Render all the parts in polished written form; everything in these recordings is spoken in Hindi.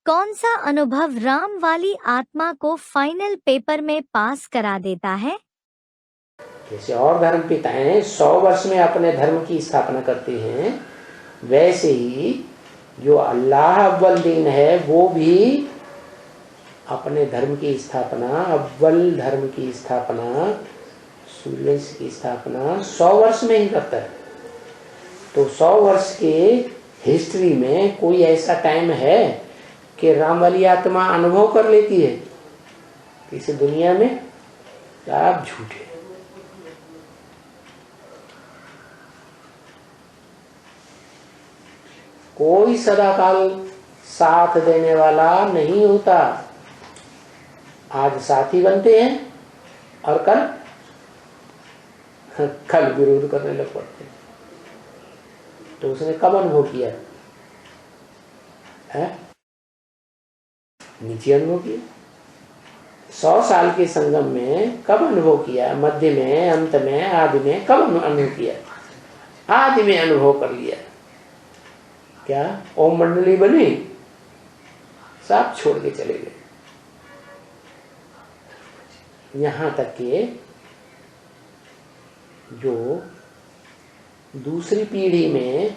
कौन सा अनुभव राम वाली आत्मा को फाइनल पेपर में पास करा देता है? जैसे और धर्म पिताएं 100 वर्ष में अपने धर्म की स्थापना करते हैं, वैसे ही जो अल्लाह अव्वल दीन है वो भी अपने धर्म की स्थापना, अव्वल धर्म की स्थापना, सूर्य की स्थापना 100 वर्ष में ही करता है। तो 100 वर्ष के हिस्ट्री में कोई ऐसा टाइम है कि राम वाली आत्मा अनुभव कर लेती है? इस दुनिया में आप झूठे। कोई सदाकाल साथ देने वाला नहीं होता। आज साथी बनते हैं और कल विरोध करने लग पड़ते हैं। तो उसने कब अनुभव किया है? नीचे अनुभव किया। 100 साल के संगम में कब अनुभव किया? मध्य में, अंत में, आदि में कब अनुभव किया? आदि में अनुभव कर लिया। क्या ओम मंडली बनी, सब छोड़ के चले गए। यहां तक कि जो दूसरी पीढ़ी में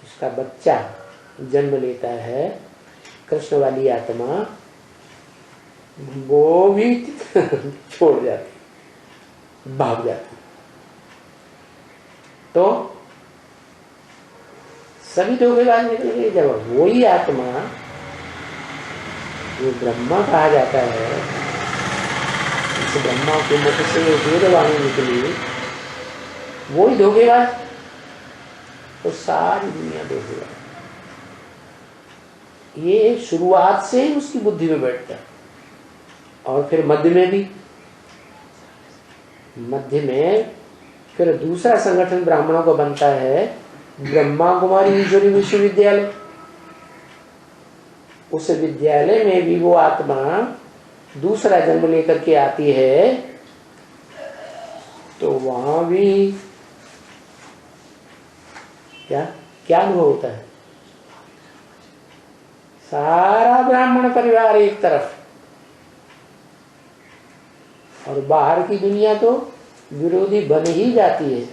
उसका बच्चा जन्म लेता है, कृष्ण वाली आत्मा, वो भी छोड़ जाती, भाग जाती। तो सभी धोखेबाज निकल गए। जब वही आत्मा जो ब्रह्मा कहा जाता है, इस ब्रह्मा के मुख से वेदवाणी निकली, वही धोखेबाज, तो सारी दुनिया धोखेबाज। ये शुरुआत से ही उसकी बुद्धि में बैठता है। और फिर मध्य में भी, मध्य में फिर दूसरा संगठन ब्राह्मणों का बनता है, ब्रह्मा कुमारी ईश्वरी विश्वविद्यालय। उस विद्यालय में भी वो आत्मा दूसरा जन्म लेकर के आती है, तो वहां भी क्या क्या अनुभव होता है? सारा ब्राह्मण परिवार एक तरफ, और बाहर की दुनिया तो विरोधी बन ही जाती है।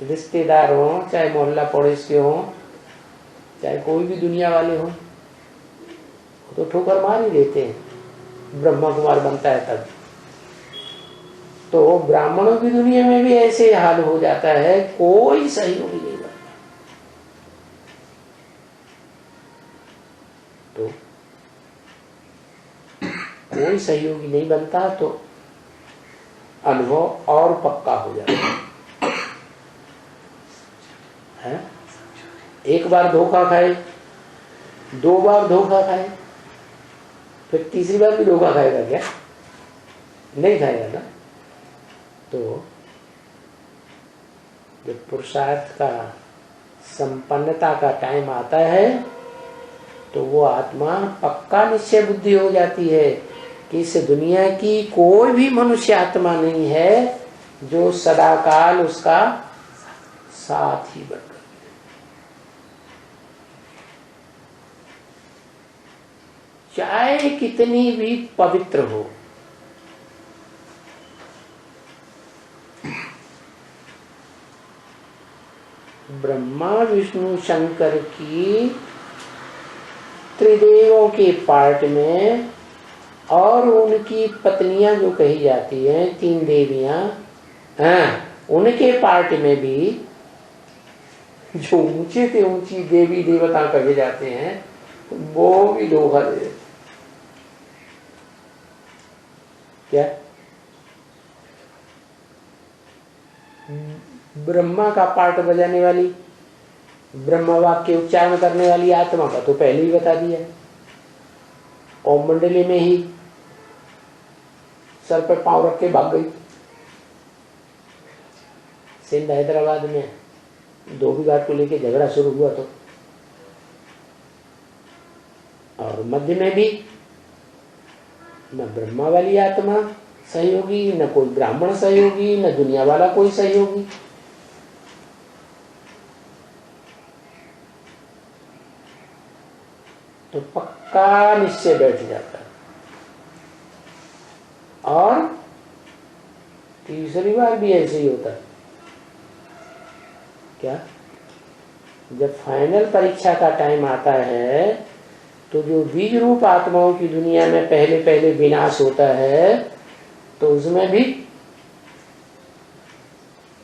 रिश्तेदार हो, चाहे मोहल्ला पड़ोस के हो, चाहे कोई भी दुनिया वाले हो, तो ठोकर मार ही देते हैं। ब्रह्मा कुमार बनता है तब। तो ब्राह्मणों की दुनिया में भी ऐसे हाल हो जाता है, कोई सहयोग नहीं बनता। तो कोई सहयोगी नहीं बनता, तो अनुभव और पक्का हो जाता है। एक बार धोखा खाए, 2 बार धोखा खाए, फिर तीसरी बार भी धोखा खाएगा क्या? नहीं खाएगा ना। तो जब पुरुषार्थ का, संपन्नता का टाइम आता है, तो वो आत्मा पक्का निश्चय बुद्धि हो जाती है कि इस दुनिया की कोई भी मनुष्य आत्मा नहीं है जो सदाकाल उसका साथ ही बनकर, चाहे कितनी भी पवित्र हो। ब्रह्मा विष्णु शंकर की त्रिदेवों के पार्ट में, और उनकी पत्नियां जो कही जाती हैं 3 देवियां, उनके पार्ट में भी जो ऊंचे से ऊंची देवी देवता कहे जाते हैं, वो भी धोखा दे। क्या ब्रह्मा का पार्ट बजाने वाली, ब्रह्म वाक्य उच्चारण करने वाली आत्मा का तो पहले ही बता दिया है। ओम मंडली में ही सर पर पांव रख के भाग गई। सिंध हैदराबाद में धोबी घाट को लेके झगड़ा शुरू हुआ तो, और मध्य में भी न ब्रह्मा वाली आत्मा सहयोगी, न कोई ब्राह्मण सहयोगी, न दुनिया वाला कोई सहयोगी। तो पक्का निश्चय बैठ जाता है। और तीसरी बार भी ऐसे ही होता है। क्या? जब फाइनल परीक्षा का टाइम आता है तो जो बीज रूप आत्माओं की दुनिया में पहले पहले विनाश होता है, तो उसमें भी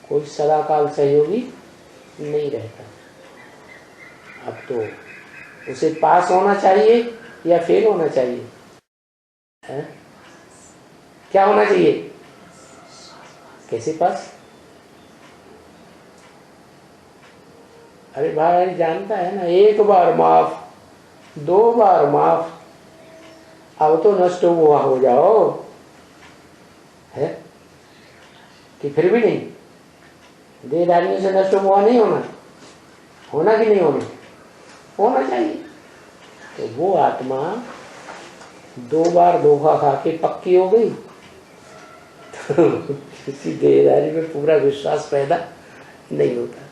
कोई सदाकाल सहयोगी नहीं रहता। अब तो उसे पास होना चाहिए या फेल होना चाहिए? है? क्या होना चाहिए? कैसे पास? अरे भाई जानता है ना, एक बार माफ, दो बार माफ, अब तो नष्ट हुआ हो जाओ, है कि फिर भी नहीं? देहधारियों से नष्ट हुआ नहीं होना, होना कि नहीं होना? होना चाहिए। तो वो आत्मा दो बार धोखा खा के पक्की हो गई, तो किसी देहधारी में पूरा विश्वास पैदा नहीं होता।